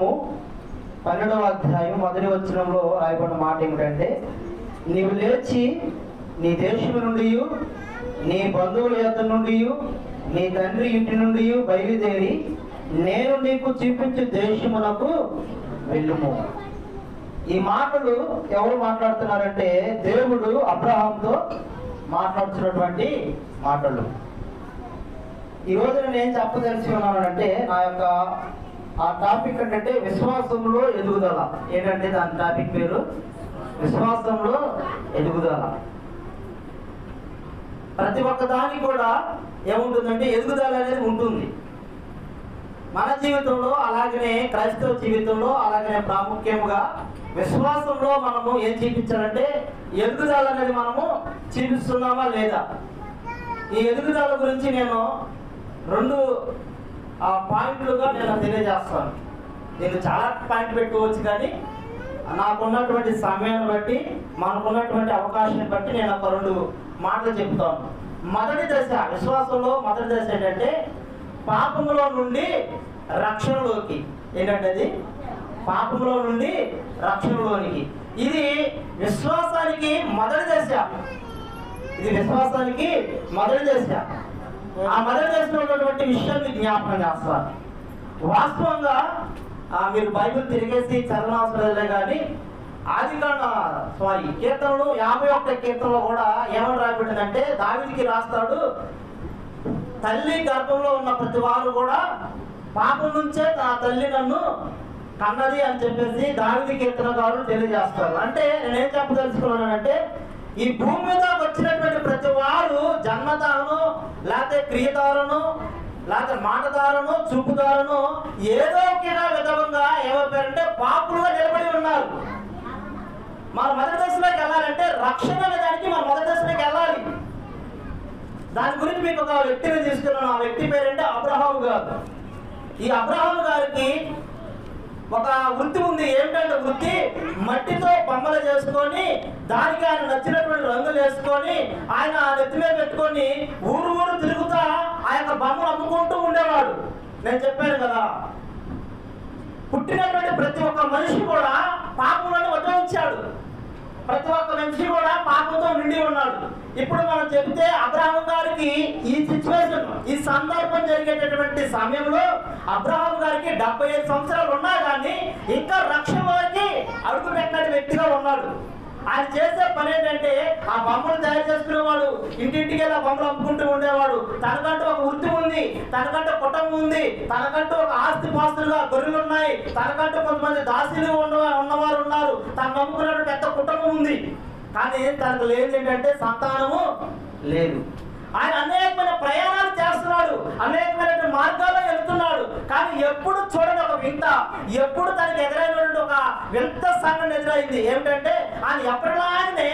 12వ అధ్యాయం మొదటి వచనంలో రాయబడిన మాట ఏమిటంటే, నీవు లేచి నీ దేశము నుండి నీ బంధువుల యొద్ద నుండి నీ తండ్రి ఇంటి నుండి బయలుదేరి నేను నీకు చూపించే దేశమునకు వెళ్ళుము. ఈ మాటలు ఎవరు మాట్లాడుతున్నారంటే దేవుడు అబ్రహాంతో మాట్లాడుతున్నటువంటి మాటలు. ఈ రోజు నేను ఏం చెప్పదలిచి ఉన్నానంటే, నా యొక్క ఆ టాపిక్ ఏంటంటే విశ్వాసంలో ఎదుగుదల. ఏంటంటే దాని టాపిక్ పేరు విశ్వాసంలో ఎదుగుదల. ప్రతి ఒక్క దానికి కూడా ఏముంటుందంటే ఎదుగుదల అనేది ఉంటుంది. మన జీవితంలో అలాగనే క్రైస్తవ జీవితంలో అలాగనే ప్రాముఖ్యంగా విశ్వాసంలో మనము ఏం చూపించాలంటే ఎదుగుదల అనేది మనము చూపిస్తున్నామా లేదా. ఈ ఎదుగుదల గురించి నేను 2 పాయింట్లుగా నేను తెలియజేస్తాను. నేను చాలా పాయింట్ పెట్టుకోవచ్చు, కానీ నాకున్నటువంటి సమయాన్ని బట్టి మనకున్నటువంటి అవకాశాన్ని బట్టి నేను ఒక 2 మాటలు చెప్తాను. మొదటి దశ, విశ్వాసంలో మొదటి దశ ఏంటంటే పాపములో నుండి రక్షణలోకి. ఏంటంటే అది పాపములో నుండి రక్షణలోనికి. ఇది విశ్వాసానికి మొదటి దశ. ఇది విశ్వాసానికి మొదటి దశ. ఆ మొదటి దశలో ఉన్నటువంటి విషయాన్ని జ్ఞాపకం చేస్తారు. వాస్తవంగా మీరు బైబిల్ తిరిగేసి చదవనవసరం కానీ కీర్తనలు 51 కీర్తనలో కూడా ఏమని రాయబడిందంటే, దావీదుకి రాస్తాడు, తల్లి గర్భంలో ఉన్న ప్రతి వారు కూడా పాపం నుంచే నా తల్లి నన్ను కన్నది అని చెప్పేసి దావీదు కీర్తనకారులు తెలియజేస్తారు. అంటే నేనేం చెప్పదలుచుకున్నానంటే, ఈ భూమి మీద వచ్చినటువంటి ప్రతి వారు జన్మదారును లేకపోతే క్రియదారును లేకపోతే మాటదారును చూపుదారును ఏదో ఒక విధంగా ఏమైపోయారంటే పాపులుగా నిలబడి ఉన్నారు. మన మొదటి దశలోకి వెళ్ళాలంటే రక్షణ అనే దానికి మన మొదటి దశలోకి వెళ్ళాలి. దాని గురించి మీకు ఒక వ్యక్తిని తీసుకున్నాను. ఆ వ్యక్తి పేరంటే అబ్రహాము గారు. ఈ అబ్రహాము గారికి ఒక వృత్తి ఉంది. ఏమిటంటే వృత్తి మట్టితో బొమ్మలు చేసుకొని దానికి ఆయన నచ్చినటువంటి రంగులు వేసుకొని ఆయన నెత్తి మీద పెట్టుకొని ఊరు తిరుగుతా ఆ యొక్క బొమ్మలు అమ్ముకుంటూ ఉండేవాడు. నేను చెప్పాను కదా, పుట్టినటువంటి ప్రతి ఒక్క మనిషి కూడా పాపంలోనే ఉద్భవించాడు. ప్రతి ఒక్క మనిషి కూడా పాపంతో నిండి ఉన్నాడు. ఇప్పుడు మనం చెబితే అబ్రహాం గారికి ఈ సిచ్యువేషన్, ఈ సందర్భం జరిగేటటువంటి సమయంలో అబ్రహాం గారికి 75 సంవత్సరాలు ఉన్నా కానీ ఇంకా రక్షణలోకి అడుగు పెట్టిన వ్యక్తిగా ఉన్నాడు. ఆయన చేసే పని ఏంటంటే ఆ బొమ్మలు తయారు చేసుకునేవాడు, ఇంటింటికి ఆ బొమ్మలు అమ్ముకుంటూ ఉండేవాడు. తనకంటూ ఒక వృత్తి ఉంది, తనకంటూ కుటుంబం ఉంది, తనకంటూ ఒక ఆస్తి పాస్తులుగా గొర్రెలు ఉన్నాయి, తనకంటూ కొంతమంది దాసీలు ఉన్నవారు ఉన్నారు, తను నమ్ముకున్న పెద్ద కుటుంబం ఉంది. కానీ తనకు లేదు ఏంటంటే సంతానము లేదు. ఆయన అనేకమైన ప్రయాణాలు చేస్తున్నాడు, అనేకమైన మార్గాల్లో వెళ్తున్నాడు. కానీ ఎప్పుడు చూడని ఒక వింత, ఎప్పుడు తనకి ఎదురైనటువంటి ఒక వింత సంఘటన ఎదురైంది. ఏమిటంటే ఆయన ఎప్పటిలాగానే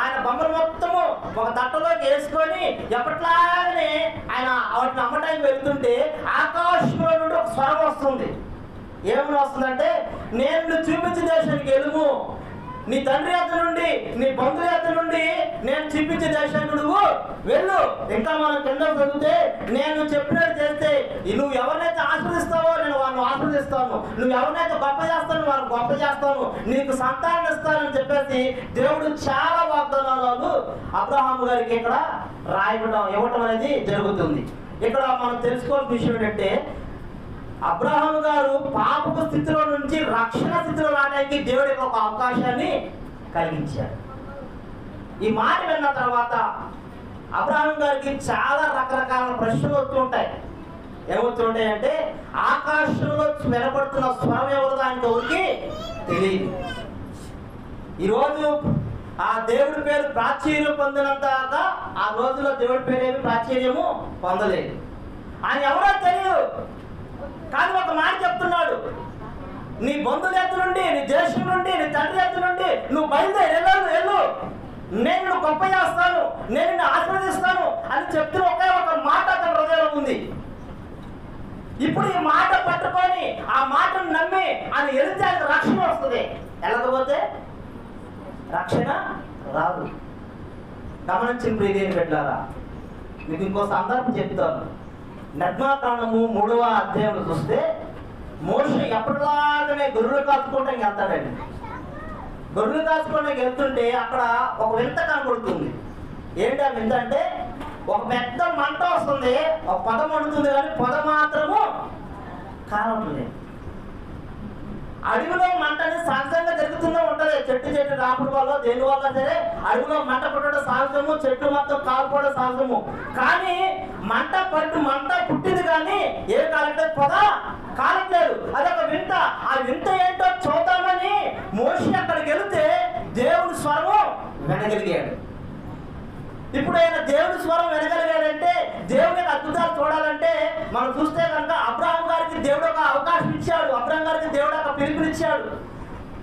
ఆయన బొమ్మలు మొత్తము ఒక తట్టలోకి వేసుకొని ఎప్పటిలాగానే ఆయన వాటిని అమ్మటానికి వెళ్తుంటే ఆకాశంలో నుండి ఒక స్వరం వస్తుంది. ఏమని వస్తుందంటే, నేను చూపించిన దేశానికి వెళ్ళుము, నీ తండ్రి అత్త నుండి నీ బంధువుల అత్త నుండి నేను చూపించే దేశానికి నువ్వు వెళ్ళు. ఇంకా మనం కింద చదివితే, నేను చెప్పినట్టు చేస్తే నువ్వు ఎవరినైతే ఆశ్రదిస్తావో నేను వాళ్ళని ఆశ్రదిస్తాను, నువ్వు ఎవరినైతే గొప్ప చేస్తాను వాళ్ళని గొప్ప చేస్తాను, నీకు సంతానం ఇస్తానని చెప్పేసి దేవుడు చాలా వాగ్దానాలు అబ్రహాము గారికి ఇక్కడ ఇవ్వటం అనేది జరుగుతుంది. ఇక్కడ మనం తెలుసుకోవాల్సిన విషయం ఏంటంటే, అబ్రహాము గారు పాపపు స్థితిలో నుంచి రక్షణ స్థితిలో రావడానికి దేవుడికి ఒక అవకాశాన్ని కలిగించాడు. ఈ మాట విన్న తర్వాత అబ్రహాము గారికి చాలా రకరకాల ప్రశ్నలు వస్తుంటాయి. ఏమవుతుంటాయంటే, ఆకాశంలో వినపడుతున్న స్వరం ఎవరు ఆయనకి ఎవరికి తెలియదు. ఈరోజు ఆ దేవుడి పేరు ప్రాచుర్యం పొందినంత ఆ రోజుల్లో దేవుడి పేరు ఏమి ప్రాచుర్యము పొందలేదు. ఆయన ఎవరో తెలియదు. కానీ ఒక మాట చెప్తున్నాడు, నీ బంధువుల ఎత్తు నుండి, నీ దేశం నుండి, నీ తండ్రి ఎత్తు నుండి నువ్వు బయలుదేరి వెళ్ళు, నేను నిన్ను గొప్ప చేస్తాను, నేను నిన్ను ఆశీర్వదిస్తాను అని చెప్తున్న ఒకే ఒక మాట అతని హృదయంలో ఉంది. ఇప్పుడు ఈ మాట పట్టుకొని ఆ మాటను నమ్మి ఆయన వెళితే ఆయనకు రక్షణ వస్తుంది. వెళ్ళకపోతే రక్షణ రాదు. గమనించిన ప్రియదేని పెట్టారా, మీకు ఇంకో సందర్భం చెప్తాను. నిర్గమకాండము 3వ అధ్యాయంలో చూస్తే, మోషే ఎప్పటిలాగా గొర్రెలు కాచుకోవడానికి వెళ్తాడండి. గొర్రెలు కాచుకోవడానికి వెళ్తుంటే అక్కడ ఒక వింత కనబడుతుంది. ఏంటి ఆ వింత అంటే, ఒక పెద్ద మంట వస్తుంది, ఒక పొద మండుతుంది, కానీ పొద మాత్రము కాలవట్లేదు. అడవిలో మంట అనేది సహజంగా జరుగుతూనే ఉంటుంది. చెట్టు రాపడం వల్ల దేని వల్ల సరే అడవిలో మంట పుట్టడం సహజము, చెట్టు మొత్తం కాల్పోవడం సహజము. కానీ మంట పుట్టింది కానీ ఏ కాలట్లేదు, పొద కాలట్లేదు. అదొక వింత. ఆ వింత ఏంటో చూద్దామని మోషే అక్కడికి వెళితే దేవుని స్వరము వినగలిగాడు. ఇప్పుడు ఆయన దేవుని స్వరం వినగలిగాడంటే, దేవుని అద్భుతాలు చూడాలంటే మనం చూస్తే కనుక అబ్రహాం గారికి దేవుడు ఒక అవకాశం ఇచ్చాడు. అబ్రహాం గారికి దేవుడు ఒక పిలుపునిచ్చాడు.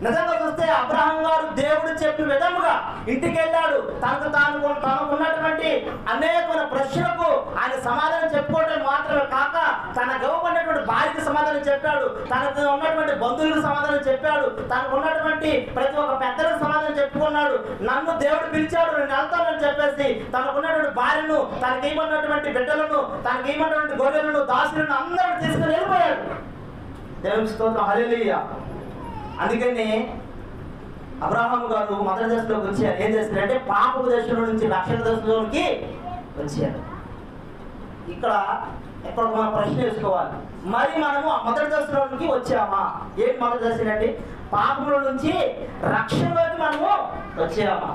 నిజంగా చూస్తే అబ్రహాం గారు దేవుడు చెప్పిన విధముగా ఇంటికి వెళ్ళాడు. తనకున్నటువంటి అనేకమైన ప్రశ్నలకు ఆయన సమాధానం చెప్పుకోవడం మాత్రమే కాక, తనకు ఇవ్వబడినటువంటి భార్యకి సమాధానం చెప్పాడు, తనకు ఉన్నటువంటి బంధువులకు సమాధానం చెప్పాడు, తనకు ఉన్నటువంటి ప్రతి ఒక్క పెద్దలకు సమాధానం చెప్పుకున్నాడు. నన్ను దేవుడు పిలిచాడు, నేను వెళ్తానని చెప్పేసి తనకున్నటువంటి భార్యను, తనకి ఇవ్వబడినటువంటి బిడ్డలను, తనకి ఇవ్వబడినటువంటి గొర్రెలను, దాసులను అందరూ తీసుకుని వెళ్ళిపోయాడు. దేవుని స్తోత్రం, హల్లెలూయా. అందుకని అబ్రహాం గారు మొదటి దశలోకి వచ్చారు. ఏం చేస్తారంటే పాపపు దశలో నుంచి రక్షణ దశలోకి వచ్చారు. ఇక్కడ మనం ప్రశ్న వేసుకోవాలి, మరి మనము మొదటి దశలోకి వచ్చామా? ఏంటి మొదటి దశ అంటే పాపముల నుంచి రక్షణలోకి మనము వచ్చామా?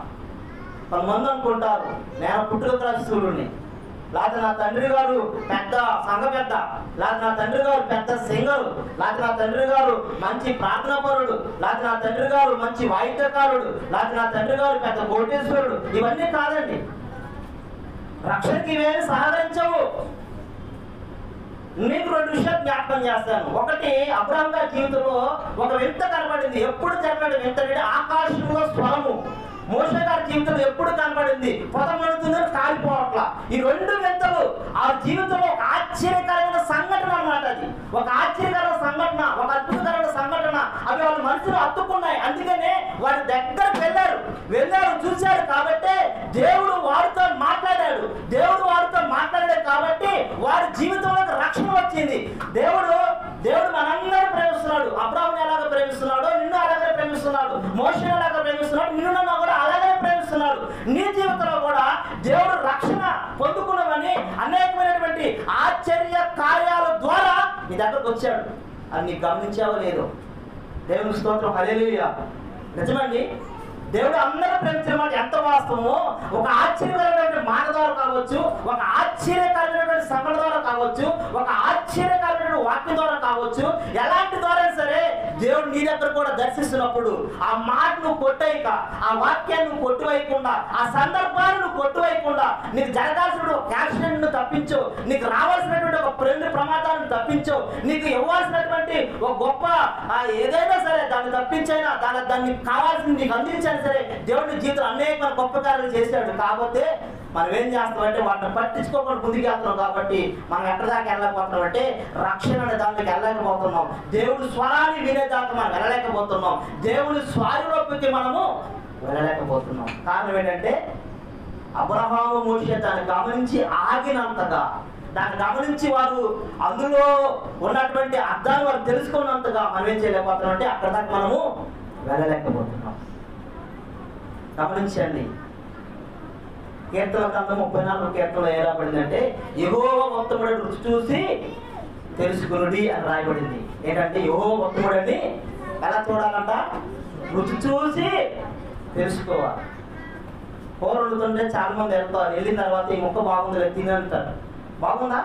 కొంతమంది అనుకుంటారు, నేను పుట్టుక క్రైస్తవుడిని, లేకపోతే నా తండ్రి గారు పెద్ద సంఘ పెద్ద, లేకపోతే నా తండ్రి గారు పెద్ద సింగరు, లేకపోతే నా తండ్రి గారు మంచి ప్రార్థనాపరుడు, లేకపోతే నా తండ్రి గారు మంచి వాయిద్యకారుడు, లేకపోతే నా తండ్రి గారు పెద్ద కోటేశ్వరుడు. ఇవన్నీ కాదండి, రక్షణకి ఇవేమి సహకరించవు. మీకు రెండు విషయాలు జ్ఞాపకం చేస్తాను. ఒకటి, అబ్రహాం గారి జీవితంలో ఒక వింత కనబడింది. ఎప్పుడు జరగడం వింత అంటే ఆకాశంలో స్వరము. మోషే గారి జీవితంలో ఎప్పుడు కనబడింది, పొద మండుతుందని కాలిపోవట్ల. ఈ రెండు వింతలు ఆ జీవితంలో ఒక ఆశ్చర్యకరమైన సంఘటన అన్నమాట. అది ఒక ఆశ్చర్యకరమైన సంఘటన, ఒక అద్భుతకరమైన సంఘటన. అవి వాళ్ళ మనసులో హత్తుకున్నాయి. అందుకనే వారి దగ్గరకు వెళ్ళారు, చూశారు. కాబట్టి దేవుడు వారితో మాట్లాడాడు. కాబట్టి వారి జీవితంలోకి రక్షణ వచ్చింది. దేవుడు మనందరూ ప్రేమిస్తున్నాడు. అబ్రహాముని ఎలాగ ప్రేమిస్తున్నాడో నిన్ను అలాగే ప్రేమిస్తున్నాడు. మోషేని ఎలాగ ప్రేమిస్తున్నాడు, నిన్ను నన్ను కూడా అలాగే ప్రేమిస్తున్నాడు. నీ జీవితంలో కూడా దేవుడు రక్షణ పొందుకున్నామని అనేకమైనటువంటి ఆశ్చర్య కార్యాల ద్వారా నీ దగ్గరకు వచ్చాడు. అది నీకు గమనించావో లేదో? దేవుని స్తోత్రం, హల్లెలూయా. నిజమండి, దేవుడు అందరూ ప్రేమించిన మాట ఎంత వాస్తవమో, ఒక ఆశ్చర్యకరమైన మాట ద్వారా కావచ్చు, ఒక ఆశ్చర్యకరమైనటువంటి సంఘటన ద్వారా కావచ్చు, ఒక ఆశ్చర్యకరమైన వాక్యం ద్వారా కావచ్చు, ఎలాంటి ద్వారా సరే దేవుడు నీ దగ్గర కూడా దర్శిస్తున్నప్పుడు ఆ మాట నువ్వు కొట్టేయక, ఆ వాక్యాన్ని నువ్వు కొట్టువేయకుండా, ఆ సందర్భాన్ని నువ్వు కొట్టువేయకుండా, నీకు జరగాల్సిన ఒక యాక్సిడెంట్ ను తప్పించు, నీకు రావాల్సినటువంటి ఒక ప్రమాదాలను తప్పించు, నీకు ఇవ్వాల్సినటువంటి ఒక గొప్ప ఏదైనా సరే దాన్ని తప్పించైనా దాన్ని కావాల్సింది నీకు అందించైనా సరే దేవుడి జీవితం అనేక గొప్ప కార్యాలు చేశాడు. కాకపోతే మనం ఏం చేస్తామంటే వాటిని పట్టించుకోకుండా ముందుకు వెళ్తున్నాం. కాబట్టి మనం ఎక్కడి దాకా వెళ్ళకపోతున్నాం అంటే రక్షణ అనే దానికి వెళ్ళలేకపోతున్నాం. దేవుడి స్వరాన్ని వినేదాకా మనం వెళ్ళలేకపోతున్నాం. దేవుడి స్వారిలోకి మనము వెళ్ళలేకపోతున్నాం. కారణం ఏంటంటే అబ్రహాము మోషే దాన్ని గమనించి ఆగినంతగా, దాన్ని గమనించి వారు అందులో ఉన్నటువంటి అర్థాన్ని వారు తెలుసుకున్నంతగా మనం ఏం చేయలేకపోతున్నాం అంటే అక్కడ దాకా మనము వెళ్ళలేకపోతున్నాం. గమనించండి, కీర్తన గ్రంథం 34 కీర్తనలో ఏ రాబడిందంటే యెహోవా ఉత్తముడని రుచి చూసి తెలుసుకునుడి అని రాయబడింది. ఏంటంటే యెహోవా ఉత్తముడని ఎలా చూడాలంట? రుచి చూసి తెలుసుకోవాలి. కూర వండుతుంటే చాలా మంది వెళ్తారు, వెళ్ళిన తర్వాత ఈ ముక్క బాగుంది తిని అంటారు. బాగుందా?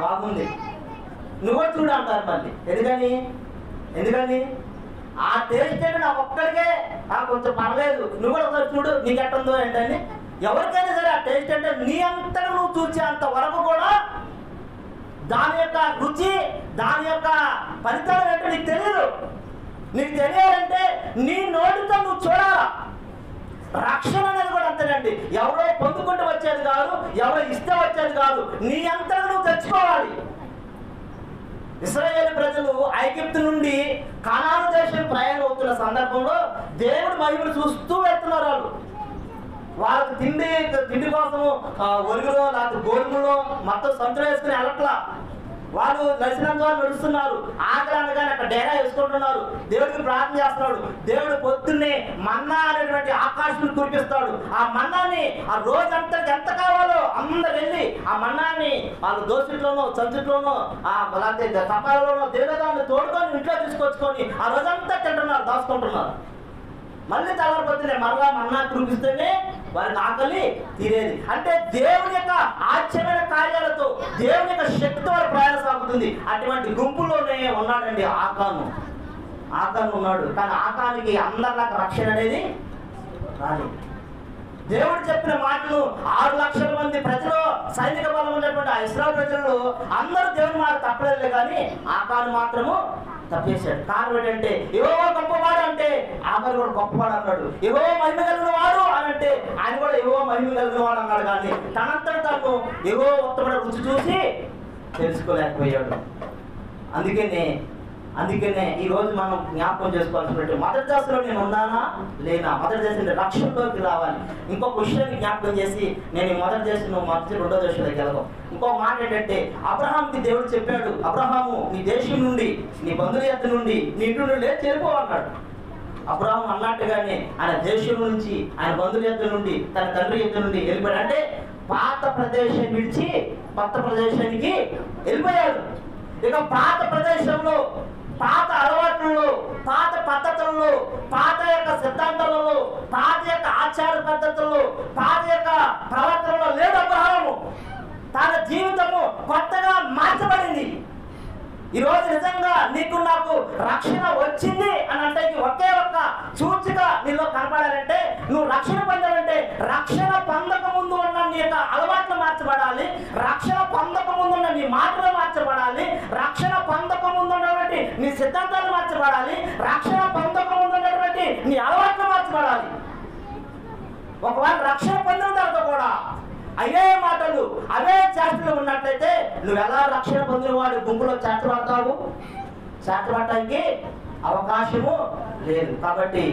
బాగుంది, నువ్వు కూడా చూడు అంటారు. మళ్ళీ ఎందుకని ఆ టేస్ట్ అంటే నాకు ఒక్కడికే కొంచెం పర్లేదు, నువ్వు కూడా ఒకసారి చూడు నీకు ఎట్టుందో ఏంటండి. ఎవరికైనా సరే ఆ టేస్ట్ అంటే నీ అంతగా నువ్వు చూసేంత వరకు కూడా దాని యొక్క రుచి, దాని యొక్క ఫలితాలు ఏంటో నీకు తెలియదు. నీకు తెలియాలంటే నీ నోటితో నువ్వు చూడాలా. రక్షణ అనేది కూడా అంతేనండి, ఎవరో పొందుకుంటూ వచ్చేది కాదు, ఎవరో ఇస్తే వచ్చేది కాదు, నీ అంతగా నువ్వు తెచ్చుకోవాలి. ఇశ్రాయేలు ప్రజలు ఐగుప్తు నుండి కనాను దేశం ప్రయాణం అవుతున్న సందర్భంలో దేవుడి మహిమను చూస్తూ వెళ్తున్నారు. వాళ్ళకి తిండి కోసము ఒరుగులో లేకపోతే గోధుమలో మొత్తం సంచులు వేసుకుని వెళ్ళట్లా. వాళ్ళు నడిచినంత వాళ్ళు నడుస్తున్నారు. ఆకలి అనగానే అక్కడ డేరా వేసుకుంటున్నారు. దేవుడికి ప్రార్థన చేస్తున్నాడు. దేవుడు పొద్దున్నే మన్నా అనేటువంటి ఆకాశం కురిపిస్తాడు. ఆ మన్నాని ఆ రోజంతా ఎంత కావాలో అందరు వెళ్ళి ఆ మన్నాని వాళ్ళు దోసిట్లోనో సంచుట్లోనో లేకపోతే తపాలలోనో దేవుదాన్ని తోడుకొని ఇంట్లో తీసుకొచ్చుకొని ఆ రోజంతా తింటున్నారు, దాచుకుంటున్నారు. మళ్ళీ తెల్లరిపోతున్నాయి, మరలా మన్నా కురిపిస్తేనే వారికి ఆకలి తీరేది. అంటే దేవుని యొక్క ఆశ్చర్యమైన కార్యాలతో, దేవుని యొక్క శక్తితో వారి ప్రయాణం సాగుతుంది. అటువంటి గుంపులోనే ఉన్నాడండి ఆకాను. ఆకాను ఉన్నాడు, కానీ ఆకానికి అందరిలాగా రక్షణ అనేది రాలేదు. దేవుడు చెప్పిన మాటలు 6 లక్షల మంది ప్రజలు, సైనిక బలం ఉన్నటువంటి ఆ ఇశ్రాయేలు ప్రజలు అందరూ దేవుని మాట తప్పలేదు, కానీ ఆకాను మాత్రము తప్పేశాడు. కారణం ఏంటంటే యెహోవా గొప్పవాడు అంటే ఆకాను కూడా గొప్పవాడు అన్నాడు. యెహోవా మహిమ కలిగిన వాడు అని అంటే ఆయన కూడా యెహోవా మహిమ కలిగిన వాడు అన్నాడు. కానీ తనంతట తాను యెహోవా ఉత్తముడైన రుచి చూసి తెలుసుకోలేకపోయాడు. అందుకనే ఈ రోజు మనం జ్ఞాపకం చేసుకోవాల్సినట్టు మొదటి దశలో నేను ఉన్నానా లేనా, మొదటి దశ రక్షణలోకి రావాలి. ఇంకొక విషయాన్ని జ్ఞాపకం చేసి నేను ఈ మొదటి దశ నువ్వు రెండో దశలోకి వెళ్ళవు. ఇంకొక మాట ఏంటంటే అబ్రహాంకి దేవుడు చెప్పాడు, అబ్రహాము నీ దేశం నుండి, నీ బంధువుల యొద్ద నుండి, నీ ఇంటి నుండి చేరిపోవన్నాడు. అబ్రహాం అన్నట్టుగానే ఆయన దేశం నుంచి, ఆయన బంధువుల యొద్ద నుండి, తన తండ్రి యొద్ద నుండి వెళ్ళిపోయాడు. అంటే పాత ప్రదేశం విడిచి కొత్త ప్రదేశానికి వెళ్ళిపోయాడు. ఇక పాత ప్రదేశంలో, పాత అలవాట్లలో, పాత పద్ధతులలో, పాత యొక్క సిద్ధాంతాలలో, పాత యొక్క ఆచార పద్ధతుల్లో, పాత యొక్క ప్రవర్తనలో లేడు అబ్రహాము. తన జీవితము కొత్తగా మార్చబడింది. ఈరోజు నిజంగా నీకు నాకు రక్షణ వచ్చింది అని అంటే ఒకే ఒక్క సూచిక నీలో కనపడాలంటే, నువ్వు రక్షణ పొందాలంటే రక్షణ పొందక ముందు ఉన్న నీ యొక్క అలవాట్లు మార్చబడాలి, రక్షణ పొందక ముందు ఉన్న నీ మాటలు మార్చబడాలి, రక్షణ పొందక ముందు ఉన్నటువంటి నీ సిద్ధాంతాలు మార్చబడాలి, రక్షణ పొందక ముందు ఉన్నటువంటి నీ అలవాట్లు మార్చబడాలి. ఒకవేళ రక్షణ పొందిన తర్వాత కూడా అవే మాటలు, అవే చేష్టలు ఉన్నట్లయితే నువ్వు ఎలా రక్షణ పొందిన వాడి గుంపులో చేర్చబడతావు? చేర్చబడటానికి అవకాశము లేదు. కాబట్టి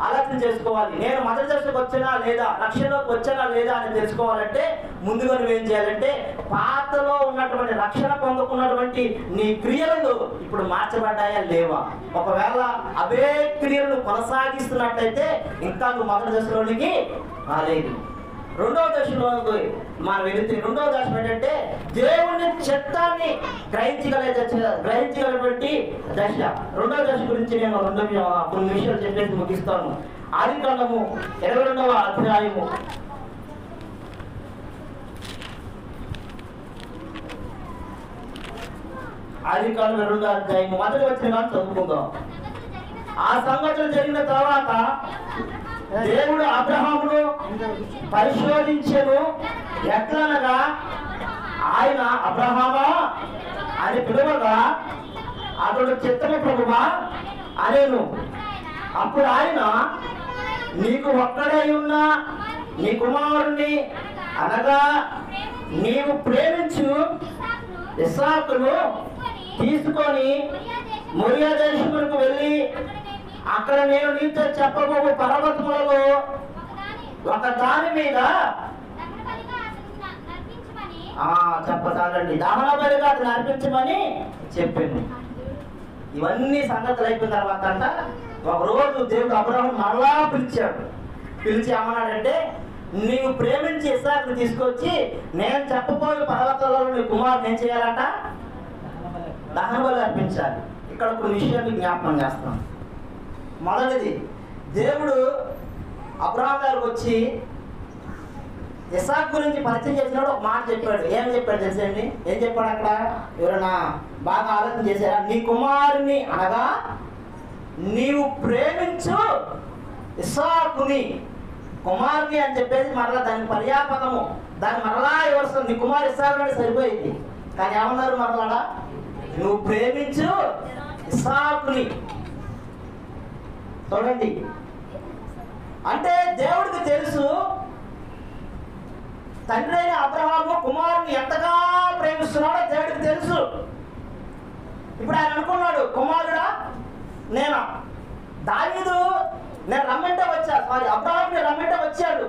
ఆలోచన చేసుకోవాలి. నేను మొదటి దశకు వచ్చానా లేదా, రక్షణలోకి వచ్చానా లేదా అని తెలుసుకోవాలంటే ముందుగా నువ్వేం చేయాలంటే పాతలో ఉన్నటువంటి రక్షణ పొందుకున్నటువంటి నీ క్రియలను ఇప్పుడు మార్చబడ్డాయా లేవా? ఒకవేళ అవే క్రియలను కొనసాగిస్తున్నట్లయితే ఇంకా నువ్వు మొదటి దశలోనికి రాలేదు. రెండవ దశలోకి మనం వెళితే, రెండవ దశ ఏంటంటే దేవుని చిత్తాన్ని గ్రహించగలటువంటి దశ. రెండవ దశ గురించి నేను కొన్ని విషయాలు చెప్పేసి ముగిస్తాను. ఆదికాండము 22వ అధ్యాయము 22వ అధ్యాయము మొదటి వచనం చదువుకుందాం. ఆ సంఘటన జరిగిన తర్వాత దేవుడు అబ్రహామును పరిశోధించెను. ఎట్లనగా ఆయన అబ్రహామా అని పిలువగా అతడు చిత్తము ప్రభువా అనేను. అప్పుడు ఆయన నీకు ఒక్కడై ఉన్న నీ కుమారుణ్ణి అనగా నీవు ప్రేమించు ఇస్సాకును తీసుకొని మొరియా దేశమునకు వెళ్ళి అక్కడ నేను నీతో చెప్పబోవు పర్వతములలో ఒక దాని మీద చెప్పతానండి దహన బలిగా అతను అర్పించమని చెప్పింది. ఇవన్నీ సంగతులు అయిపోయిన తర్వాత అంట ఒకరోజు దేవుడు అబ్రహాము మరలా పిలిచి ఏమన్నాడంటే, నీవు ప్రేమించి ఇస్సాకును తీసుకొచ్చి నేను చెప్పబోయే పర్వతాలలో నీ కుమారుడు ఏం చేయాలంట? దహన బలి అర్పించాలి. ఇక్కడ కొన్ని విషయాన్ని జ్ఞాపకం చేస్తాం. మొదటిది, దేవుడు అబ్రహాము గారికి వచ్చి ఇస్సాకు గురించి పరిచయం చేసినప్పుడు ఒక మాట చెప్పాడు. ఏం చెప్పాడు తెలుసండి? ఏం చెప్పాడు అక్కడ? ఎవరైనా బాగా ఆలోచన చేశారా? నీ కుమారుని అనగా నీవు ప్రేమించు ఇస్సాకుని, కుమారుని అని చెప్పేసి మరలా దాని పర్యాపకము, దాన్ని మరలా ఎవరు నీ కుమారు ఇస్సాకు అంటే సరిపోయింది. కానీ ఏమన్నారు మరలాడా? నువ్వు ప్రేమించు ఇస్సాకుని. చూడండి, అంటే దేవుడికి తెలుసు తండ్రి అయిన అబ్రహాము కుమారుని ఎంతగా ప్రేమిస్తున్నాడో దేవుడికి తెలుసు. ఇప్పుడు ఆయన అనుకున్నాడు, కుమారుడా నేను దావీదు నేను రమ్మంటే వచ్చాడు, అబ్రహాము రమ్మంటే వచ్చాడు.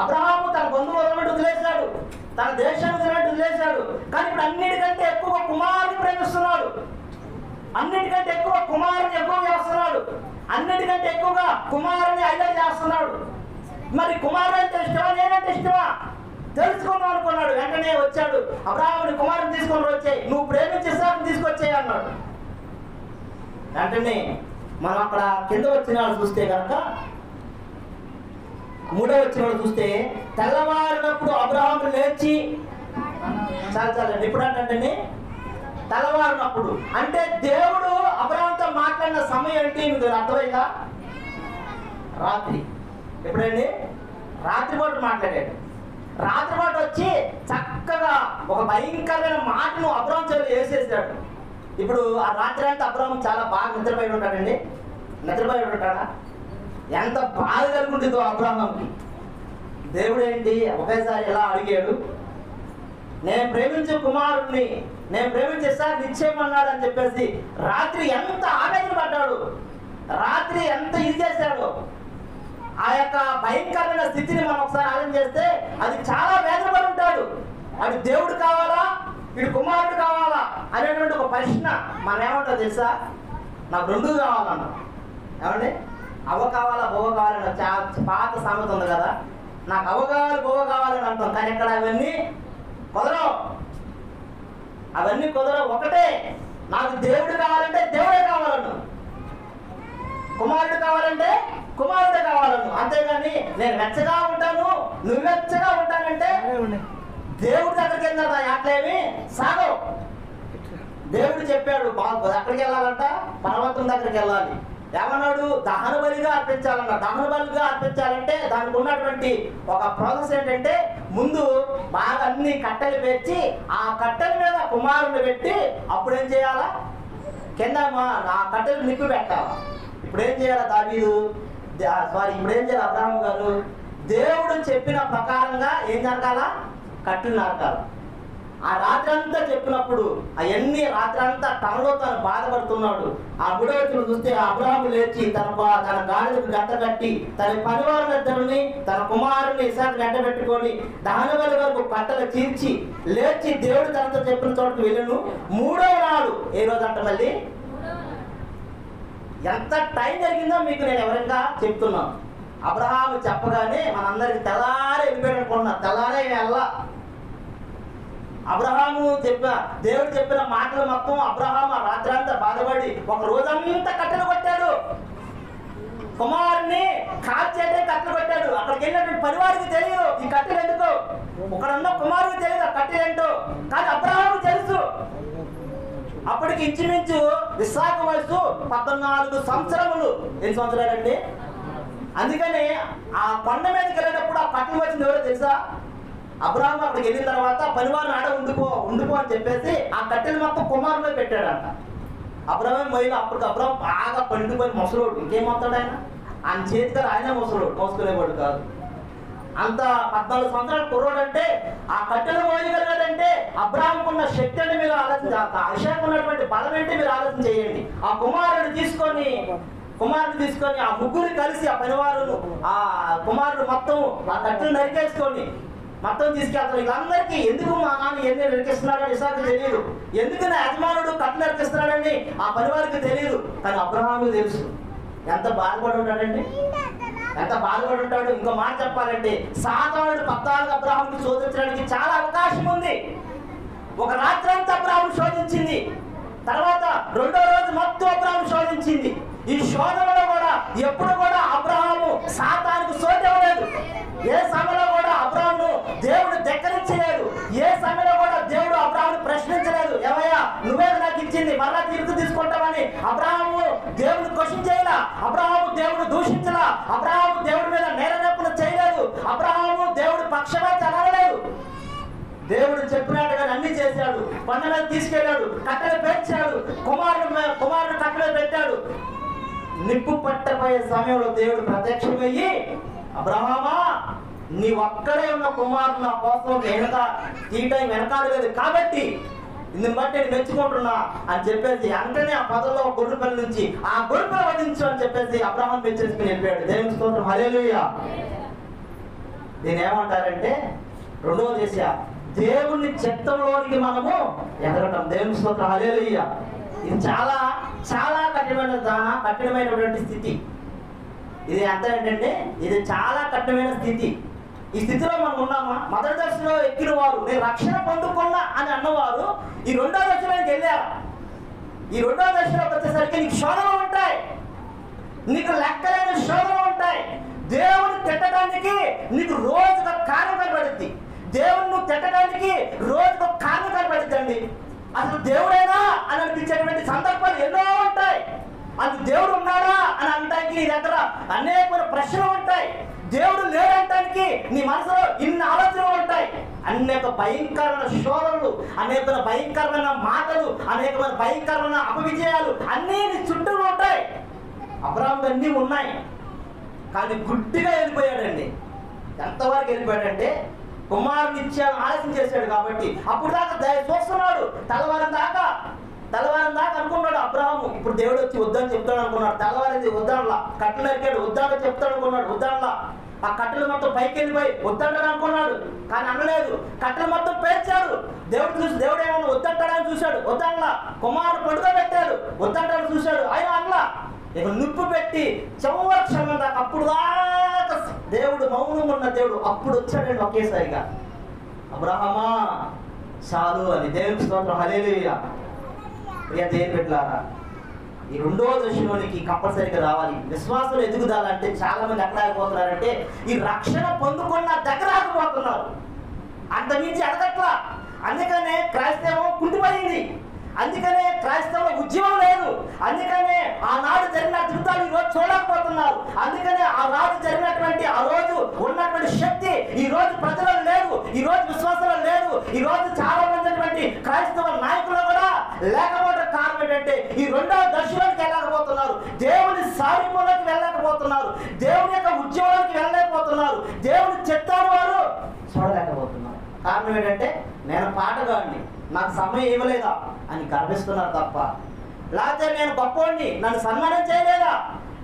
అబ్రహాము తన బంధువులు వదిలిపెట్టి వదిలేశాడు, తన దేశాన్ని వదిలిపెట్టి వదిలేశాడు. కానీ ఇప్పుడు అన్నిటికంటే ఎక్కువ కుమారుని ప్రేమిస్తున్నాడు, అన్నిటికంటే ఎక్కువ కుమారుని ఎక్కువ చేస్తున్నాడు, అన్నిటికంటే ఎక్కువగా కుమారుని హైలైట్ చేస్తున్నాడు. మరి కుమారుడు అంటే ఇష్టమా, నేనంటే ఇష్టమా తెలుసుకుందాం అనుకున్నాడు. వెంటనే వచ్చాడు, అబ్రహాముని కుమారుని తీసుకొని వచ్చాయి, నువ్వు ప్రేమించే ఇస్సాకుని తీసుకొచ్చాయి అన్నాడు. వెంటనే మనం అక్కడ కింద వచ్చిన వాళ్ళు చూస్తే కనుక 3వ వచనంలో చూస్తే, తెల్లవారినప్పుడు అబ్రహాము లేచి, చాలండి ఇప్పుడు అంటే తెల్లవారినప్పుడు అంటే దేవుడు అబ్రహాముతో మాట్లాడిన సమయం ఏంటి మీకు అర్థమైందా? రాత్రి. ఎప్పుడండి? రాత్రిపూట మాట్లాడాడు. రాత్రిపూట వచ్చి చక్కగా ఒక భయంకరమైన మాటను అబ్రహాము చెవిలో వేసేసాడు. ఇప్పుడు ఆ రాత్రి అంతా అబ్రహాము చాలా బాగా నిద్రపోయి ఉంటాడండి. నిద్రపోయి ఉంటాడా? ఎంత బాధ కలుగుంటుందో అబ్రహాముకి. దేవుడు ఏంటి ఒకేసారి ఎలా అడిగాడు, నేను ప్రేమించే కుమారుడిని, నేను ప్రేమించే సార్ నిశ్చయమన్నాడు అని చెప్పేసి రాత్రి ఎంత ఆవేదన పడ్డాడు, రాత్రి ఎంత ఇది చేశాడు. ఆ యొక్క భయంకరమైన స్థితిని మనం ఒకసారి ఆలోచన చేస్తే అది చాలా వేదన పడి ఉంటాడు. అది దేవుడు కావాలా, వీడు కుమారుడు కావాలా అనేటువంటి ఒక ప్రశ్న మనం ఏమంటారు తెలుసా? నాకు 2 కావాలన్న. ఏమండి? అవ్వ కావాలా బొవ్వ కావాలని పాత సామెత ఉంది కదా, నాకు అవ్వ కావాలి బొవ్వ కావాలని అంటాం. కానీ ఇక్కడ అవన్నీ కుదరవు, అవన్నీ కుదరవు. ఒకటే, నాకు దేవుడు కావాలంటే దేవుడే కావాలను, కుమారుడు కావాలంటే కుమారుడే కావాలను. అంతేగాని నేను వెచ్చగా ఉంటాను నువ్వు వెచ్చగా ఉంటానంటే దేవుడి దగ్గరికి వెళ్ళినా అట్లేమి సాగవు. దేవుడు చెప్పాడు అక్కడికి వెళ్ళాలంట, పర్వతం దగ్గరికి వెళ్ళాలి. ఏమన్నాడు? దహన బలిగా అర్పించాలన్న. దహన బలిగా అర్పించాలంటే దానికి ఉన్నటువంటి ఒక ప్రాసెస్ ఏంటంటే, ముందు బాగా అన్ని కట్టెలు పేర్చి ఆ కట్టెల మీద కుమారుని పెట్టి అప్పుడు ఏం చేయాలా? కింద ఆ కట్టెలు నిప్పు పెట్టాలా. ఇప్పుడు ఏం చేయాలా దావీదు? ఇప్పుడు ఏం చేయాలి అబ్రహాము గారు? దేవుడు చెప్పిన ప్రకారంగా ఏం జరగాల? కట్టెలు నరకాల. ఆ రాత్రి అంతా చెప్పినప్పుడు అవన్నీ రాత్రి అంతా తనలో తను బాధపడుతున్నాడు. ఆ 3వ వచనం చూస్తే, అబ్రహాము లేచి తన గాడిదకు గంట కట్టి తన పనివారులిద్దరిని తన కుమారుని ఇస్సాకుని వెంట పెట్టుకొని దహన బలి వరకు కట్టెలు చీల్చి లేచి దేవుడు తనతో చెప్పిన చోటుకు వెళ్ళను. 3వ నాడు ఏ రోజు అంట మళ్ళీ ఎంత టైం జరిగిందో మీకు నేను ఎవరైనా చెప్తున్నాను. అబ్రహాము చెప్పగానే మనందరికి తెల్లారే వెళ్ళిపోయాడు అనుకున్నా. తెల్లారే వెళ్ళా. అబ్రహాము దేవుడు చెప్పిన మాటలు మొత్తం అబ్రహాము ఆ రాత్రి అంతా బాధపడి ఒక రోజంతా కట్టెలు కొట్టాడు. కుమారుని కాల్చేటే కట్టెలు కొట్టాడు. అక్కడికి వెళ్ళినటువంటి పరివారికి తెలియదు ఈ కట్టెలు ఎందుకో, ఇక్కడ ఉన్న కుమారుడికి తెలియదు ఆ కట్టెలు ఏంటో, కానీ అబ్రహాము తెలుసు. అప్పటికి ఇంచుమించు ఇస్సాకు వయసు 14 సంవత్సరములు. ఎన్ని సంవత్సరాలండి? అందుకని ఆ కొండ మీదకి వెళ్ళేటప్పుడు ఆ కట్టెలు వచ్చింది ఎవరో తెలుసా? అబ్రహాము అక్కడికి వెళ్ళిన తర్వాత పనివారిని ఆడ ఉండిపో అని చెప్పేసి ఆ కట్టెలు మొత్తం కుమారులో పెట్టాడంట. అబ్రహాం మొయ్యలు అప్పటికి అబ్రహాం బాగా పండిపోయి ముసలోడు. ఇంకేమవుతాడు ఆయన చేతికి ఆయనే ముసలోడు, మోసుకునేవాడు కాదు. అంత 14 సంవత్సరాల కుర్రోడు అంటే ఆ కట్టెలు మోయగలిగాడంటే అబ్రహాంకు ఉన్న శక్తి అంటే మీరు ఆలోచన, ఇషాకు ఉన్నటువంటి బలం ఏంటి మీరు ఆలోచన చేయండి. ఆ కుమారుడు తీసుకొని ఆ ముగ్గురు కలిసి ఆ పనివారులు ఆ కుమారుడు మొత్తం ఆ కట్టెలు నరికేసుకొని మొత్తం తీసుకెళ్తారు. వీళ్ళందరికీ ఎందుకు మా నాన్న ఎన్ని నరికిస్తున్నాడని ఇస్సాకు తెలియదు, ఎందుకు నా యజమానుడు కట్టెలు నరికిస్తున్నాడని ఆ పనివారికి తెలియదు. కానీ అబ్రహాము తెలుసు. ఎంత బాధపడి ఉంటాడండి, ఎంత బాధపడి ఉంటాడు. ఇంకో మాట చెప్పాలంటే సాతానుడు 14 అబ్రహాముని శోధించడానికి చాలా అవకాశం ఉంది. ఒక రాత్రి అంతా అబ్రహాము శోధించింది, తర్వాత 2వ రోజు మొత్తం అబ్రహాము శోధించింది. ఈ శోధనలో కూడా ఎప్పుడు కూడా అబ్రహాము సాతానుకు సోది ఇవ్వలేదు. ఏ సమయంలో కూడా అబ్రహామును దేవుడు ధిక్కరించలేదు. ఏ సమయంలో కూడా దేవుడు అబ్రహామును ప్రశ్నించలేదు. ఏమయ్యా నువ్వే నాకు ఇచ్చింది మరలా తీర్పు తీసుకుంటావని అబ్రహాము దేవుడు క్వశ్చన్ చేయలా. అబ్రహాము దేవుడు దూషించలా. అబ్రహాము దేవుడి మీద నేరనేర్పులు చేయలేదు. అబ్రహాము దేవుడు పక్షపాత అనలేదు. దేవుడు చెప్పినట్టుగా అన్ని చేశాడు. కొండ మీద తీసుకెళ్ళాడు, కట్టెలు పేర్చాడు, కుమారుడు కట్టెలు పెట్టాడు. నిప్పు పట్టబోయే సమయంలో దేవుడు ప్రత్యక్షమయ్యి, అబ్రహామా నీ ఒక్కడే ఉన్న కుమారుడు నా కోసం వెనకాడు లేదు కాబట్టి దీన్ని బట్టి నేను మెచ్చుకుంటున్నా అని చెప్పేసి వెంటనే ఆ పదలో గొర్రెపల్లి నుంచి ఆ గొర్రెపల్లి వధించు అని చెప్పేసి అబ్రహాం మెచ్చేసుకుని వెళ్ళిపోయాడు. దేవుని స్తోత్రం, హల్లెలూయా. దీని ఏమంటారంటే రెండవ దశ దేవుని చిత్తంలోనికి మనము ఎదగటం. దేవుని స్తోత్రం, హల్లెలూయా. ఇది చాలా చాలా కఠినమైనటువంటి స్థితి. ఇది ఎంత ఏంటంటే ఇది చాలా కఠినమైన స్థితి. ఈ స్థితిలో మనం ఉన్నామా? మొదటి దశలో ఎక్కిన వారు నేను రక్షణ పొందుకున్నా అని అన్నవారు ఈ రెండో దశలోకి వెళ్ళారు. ఈ రెండో దశలోకి వచ్చేసరికి నీకు శోధనలు ఉంటాయి, నీకు లెక్కలేని శోధనలు ఉంటాయి. దేవుని తిట్టడానికి నీకు రోజుగా కారణం కనబడుద్ది. దేవుని నువ్వు తిట్టడానికి రోజుగా కారణం కనబడుద్దండి. అసలు దేవుడేనా అని అనిపించేటువంటి సందర్భాలు ఎన్నో ఉంటాయి. అసలు దేవుడు ఉన్నాడా అని అనడానికి నీ దగ్గర అనేక ప్రశ్నలు ఉంటాయి. దేవుడు లేడంటానికి నీ మనసులో ఇన్ని ఆలోచనలు ఉంటాయి. అనేక భయంకరమైన శోధనలు, అనేక భయంకరమైన మాటలు, అనేకమైన భయంకరమైన అపవిజయాలు అన్నీ నీ చుట్టూ ఉంటాయి. అబ్రాహాము అన్నీ ఉన్నాయి, కానీ గుడ్డిగా వెళ్ళిపోయాడండి. ఎంతవరకు వెళ్ళిపోయాడంటే కుమారుని ఇచ్చాను ఆలస్యం చేశాడు కాబట్టి అప్పుడు దాకా చూస్తున్నాడు. తెల్లవారం దాకా అనుకున్నాడు అబ్రాహాము. ఇప్పుడు దేవుడు వచ్చి వద్దని చెప్తాడు అనుకున్నాడు. తెల్లవారింది వద్దానులా, కట్టెలు నరికాడు వద్దాక చెప్తాడు అనుకున్నాడు. వద్దానులా ఆ కట్టెలు మొత్తం పైకి వెళ్ళిపోయి వద్దంటాడు అనుకున్నాడు, కానీ అనలేదు. కట్టెలు మొత్తం పేర్చాడు. దేవుడు ఏమన్నా వద్దంటాడని చూశాడు, వద్దానులా. కుమారుడు పండుగ పెట్టాడు, వద్దంటాడని చూశాడు, ఆయన అనలా. ఇక నిప్పు పెట్టి చివరి క్షణం దాకా అప్పుడు దాకా దేవుడు మౌనం ఉన్న దేవుడు అప్పుడు వచ్చాడండి ఒకేసారిగా. అబ్రహామా చాలు అని. దేవుని స్తోత్రం, హల్లెలూయా. ప్రియ దేవుని బిడ్డలారా, ఈ రెండో దశలోనికి కంపల్సరీగా రావాలి. విశ్వాసం ఎదుగుదాలంటే చాలా మంది ఎక్కడ ఆగిపోతున్నారంటే ఈ రక్షణ పొందుకున్న దగ్గర ఆగిపోతున్నారు, అంతమించి ఎదగట్లా. అందుకనే క్రైస్తవం కుంటిపోయింది, అందుకనే క్రైస్తవ ఉద్యమం లేదు, అందుకనే ఆనాడు జరిగిన అద్భుతాలు ఈరోజు చూడకపోతున్నారు, అందుకనే ఆ రాజు జరిగినటువంటి ఆ రోజు ఉన్నటువంటి శక్తి ఈ రోజు ప్రజలలో లేదు, ఈ రోజు విశ్వాసంలో లేదు. ఈ రోజు చాలా మంది క్రైస్తవ నాయకులు కూడా లేకపోవడం కారణం ఏంటంటే ఈ రెండవ దశలోకి వెళ్ళకపోతున్నారు, దేవుని సామీప్యంలోకి వెళ్ళలేకపోతున్నారు, దేవుని యొక్క ఉద్యమంలోకి వెళ్ళలేకపోతున్నారు, దేవుని చిత్తాన్ని వారు చూడలేకపోతున్నారు. కారణం ఏంటంటే నేను పాటగాడిని, నాకు సమయం ఇవ్వలేదా అని గర్విస్తున్నారు తప్ప, లేకపోతే నేను గొప్పవాడిని నన్ను సన్మానం చేయలేదా,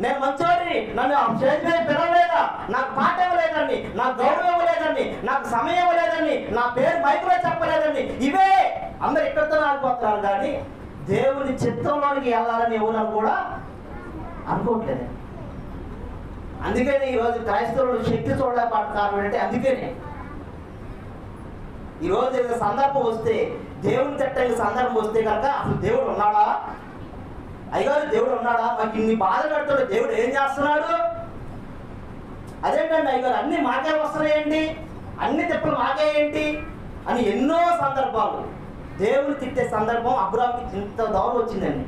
నేను మంచివాడిని నన్ను స్టేజ్ మీద పిలవలేదా, నాకు పాట ఇవ్వలేదండి, నాకు గౌరవం ఇవ్వలేదండి, నాకు సమయం ఇవ్వలేదండి, నా పేరు మైకులో చెప్పలేదండి, ఇవే అందరు ఇక్కడితో ఆగిపోతున్నారు. కానీ దేవుని చిత్తంలోనికి వెళ్ళాలని ఎవరు కూడా అనుకోవట్లేదు. అందుకని ఈరోజు క్రైస్తవులు శక్తి చూడలేకపోవడం కారణం ఏంటంటే అందుకనే ఈరోజు ఏదైనా సందర్భం వస్తే, దేవుని తిట్టడానికి సందర్భం వస్తే కనుక అసలు దేవుడు ఉన్నాడా, అయ్యగారు దేవుడు ఉన్నాడా, మాకు ఇన్ని బాధలు పెడుతున్నాడు, దేవుడు ఏం చేస్తున్నాడు, అదేంటండి అయ్యగారు అన్ని మాకే వస్తున్నాయండి, అన్ని తిప్పలు మాకే ఏంటి అని ఎన్నో సందర్భాలు. దేవుని తిట్టే సందర్భం అబ్రాహాముకి ఇంత దౌరం వచ్చిందండి.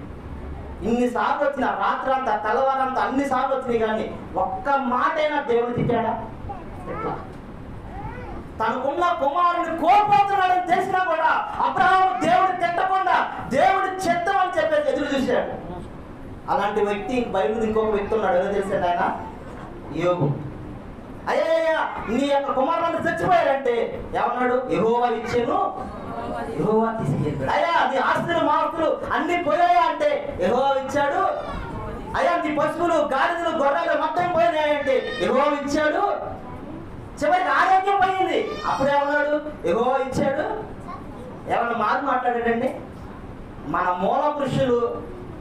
ఇన్నిసార్లు వచ్చిన రాత్రి అంతా తెల్లవారంతా అన్నిసార్లు వచ్చినాయి, కానీ ఒక్క మాటైనా దేవుని తిట్టాడా? ఎట్లా? తనకున్న కుమారుని కోల్పోతున్నాడని తెలిసినా కూడా అబ్రహాము దేవుడిని తిట్టకుండా దేవుడి చిత్తం అని చెప్పేసి ఎదురు చూశాడు. అలాంటి వ్యక్తి బైబిల్ ఇంకొక వ్యక్తి ఉన్నాడు, ఏదో తెలిసాడు, ఆయన యోబు. అయ్యా నీ యొక్క కుమారులు చచ్చిపోయారంటే ఏమన్నాడు? యెహోవా ఇచ్చాను, యెహోవా తీసుకెళ్ళాడు. అయ్యా నీ ఆస్తులు మాస్తులు అన్ని పోయాయా అంటే యెహోవా ఇచ్చాడు. అయ్యా నీ పశువులు గాడిదలు గొర్రెలు మొత్తం పోయినాయంటే యెహోవా ఇచ్చాడు. చివరికి ఆరోగ్యం పోయింది, అప్పుడేమన్నాడు? యెహోవా ఇచ్చాడు. ఏమన్నా మాట్లాడాడండి? మన మూల పురుషులు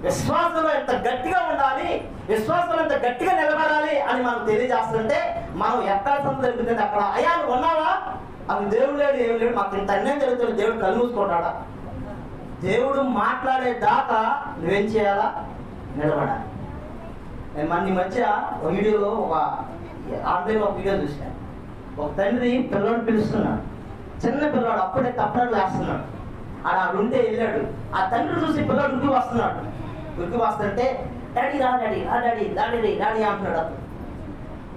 విశ్వాసంలో ఎంత గట్టిగా ఉండాలి, విశ్వాసంలో ఎంత గట్టిగా నిలబడాలి అని మనం తెలియజేస్తుంటే మనం ఎక్కడ జరుగుతుంది అక్కడ. అయ్యా నువ్వు ఉన్నావా? అవి దేవుడు లేడు, ఏమి లేడు, మాకు ఇంత అన్యాయం జరుగుతుంది, దేవుడు కళ్ళు మూసుకుంటాడా? దేవుడు మాట్లాడే దాకా నువ్వేం చేయాలా? నిలబడాలి. నేను మన మధ్య ఒక వీడియోలో ఆన్లైన్లో ఒక వీడియో చూశాను. ఒక తండ్రి పిల్లవాడు పిలుస్తున్నాడు, చిన్న పిల్లవాడు అప్పుడే తప్పనట్లు వేస్తున్నాడు. ఆడుంటే వెళ్ళాడు, ఆ తండ్రి చూసి పిల్లవాడు ఉరికి వస్తుంటే డాడీ రా డాడీ రా డాడీ డాడీ డాడీ అంటున్నాడు. అతను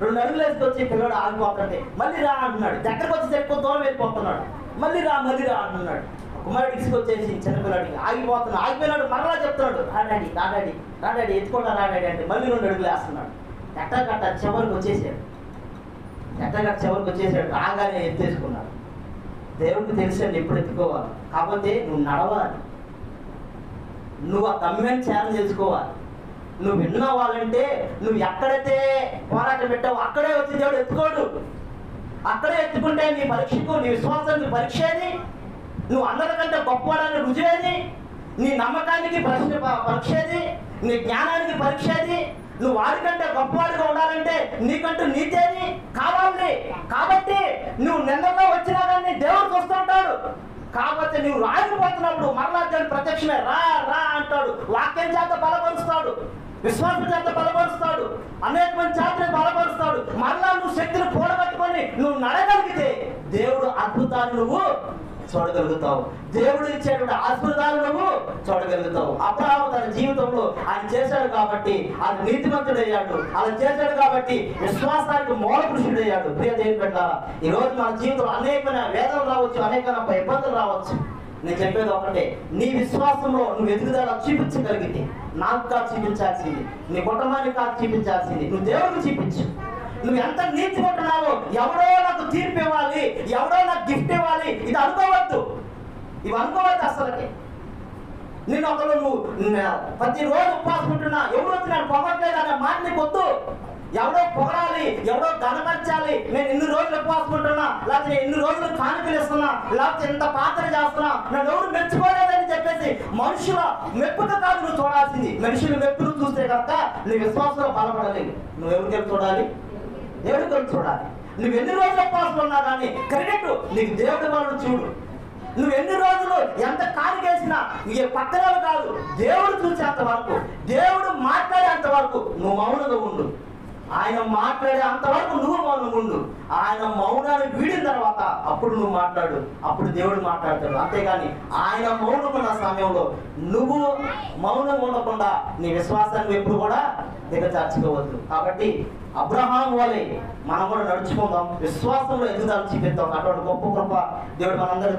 2 అడుగులు వేసుకొచ్చి పిల్లవాడు ఆగిపోతుంటే మళ్ళీ రా అంటున్నాడు. దగ్గరకు వచ్చి ఎక్కువ దూరం వెళ్ళిపోతున్నాడు, మళ్ళీ రా అంటున్నాడు. కుమారుడు తీసుకొచ్చేసి చిన్నపిల్లాడికి ఆగిపోయినాడు. మరలా చెప్తున్నాడు రా డాడీ రా డాడీ రా డాడీ ఎత్తుకోండి రా డాడీ అంటే మళ్ళీ 2 అడుగులు వేస్తున్నాడు. ఎట్టగట్ట చివరికి వచ్చేసాడు. రాగానే ఎత్తేసుకున్నాడు. దేవుడికి తెలిసాడు ఎప్పుడు ఎత్తుకోవాలి, కాకపోతే నువ్వు నడవాలి, నువ్వు ఆ గమ్యాన్ని ఛాలెంజ్ చేసుకోవాలి. నువ్వు విన్నవాలంటే నువ్వు ఎక్కడైతే పోరాటం పెట్టావో అక్కడే వచ్చి దేవుడు ఎత్తుకోడు. అక్కడే ఎత్తుకుంటే నీ పరీక్షకు, నీ విశ్వాసానికి పరీక్ష ఏది? నువ్వు అందరికంటే గొప్పవాడని రుజువేది? నీ నమ్మకానికి పరీక్ష ఏది? నీ జ్ఞానానికి పరీక్ష ఏది? నువ్వు వాడికంటే గొప్పవాడిగా ఉండాలంటే నీకంటూ నీతేది కావాలి. కాబట్టి నువ్వు నిందల్లో వచ్చినా కానీ దేవుడు చూస్తుంటాడు. కాబట్టి నువ్వు రాగిపోతున్నప్పుడు మరలా దేవుడు ప్రత్యక్షమే రా రా అంటాడు. వాక్యం చేత బలపరుస్తాడు, విశ్వాసం చేత బలపరుస్తాడు, అనేక మంది చేతని బలపరుస్తాడు. మరలా నువ్వు శక్తిని కూడబెట్టుకొని నువ్వు నడగలిగితే దేవుడు అద్భుతాలు నువ్వు చూడగలుగుతావు. దేవుడు ఇచ్చేటువంటి అద్భుతాలు నువ్వు చూడగలుగుతావు. అబ్రహాము తన జీవితంలో ఆయన చేశాడు కాబట్టి ఆయన నీతిమంతుడయ్యాడు. అలా చేశాడు కాబట్టి విశ్వాసానికి మూల పురుషుడయ్యాడు. ప్రియ దేవుని బిడ్డలారా, ఈ రోజు మన జీవితంలో అనేకమైన వేదనలు రావచ్చు, అనేకమైన ఇబ్బందులు రావచ్చు. నేను చెప్పేది ఒకటే, నీ విశ్వాసంలో నువ్వు ఎదుగుదల చూపించగలిగితే, నాకు కాదు చూపించాల్సింది, నీ కుటుంబానికి కాదు చూపించాల్సింది, నువ్వు దేవుడికి చూపించు. నువ్వు ఎంత నీతి కొంటున్నావో, ఎవడో నాకు తీర్పు ఇవ్వాలి, ఎవడో నాకు గిఫ్ట్ ఇవ్వాలి, ఇది అనుకోవద్దు. ఇవి అనుకోవద్దు అసలుకి. నేను ఒకరు నువ్వు ప్రతిరోజు ఉపవాసం ఉంటున్నా, ఎవరు వచ్చి నేను పొగట్లేదు అనే మాట నీకు వద్దు. ఎవడో పొగడాలి, ఎవడో గణపరచాలి, నేను ఇన్ని రోజులు ఉపవాసం ఉంటున్నా, లేకపోతే నేను ఇన్ని రోజులు కానుకలు ఇస్తున్నా, లేకపోతే ఇంత పాత్ర చేస్తున్నా, నన్ను ఎవరు మెచ్చుకోలేదని చెప్పేసి మనుషుల మెప్పుతో కాదు నువ్వు చూడాల్సింది. మనుషుల మెప్పును చూస్తే కనుక నీ విశ్వాసంలో బలపడలేదు. నువ్వు ఎవరికెళ్ళి చూడాలి? దేవుడికి చూడాలి. నువ్వు ఎన్ని రోజులు ఉపవాసం ఉన్నా కానీ క్రెడిట్ నీకు దేవుడి వాళ్ళు చూడు. నువ్వు ఎన్ని రోజులు ఎంత కానికేసినా ఏ పక్కన కాదు, దేవుడు చూసేంత వరకు, దేవుడు మాట్లాడేంత వరకు నువ్వు మౌనంగా ఉండు. ఆయన మాట్లాడే అంతవరకు నువ్వు మౌనంగా ఉండు. ఆయన మౌనాన్ని వీడిన తర్వాత అప్పుడు నువ్వు మాట్లాడు, అప్పుడు దేవుడు మాట్లాడతాడు. అంతేగాని ఆయన మౌనం ఉన్న సమయంలో నువ్వు మౌనం ఉండకుండా నీ విశ్వాసాన్ని ఎప్పుడు కూడా దిగజార్చుకోవద్దు. కాబట్టి అబ్రహాము వలె మనం కూడా నడుచుకుందాం, విశ్వాసంలో ఎదుగుదల చూపిద్దాం. అటువంటి గొప్ప కృప దేవుడు మనందరూ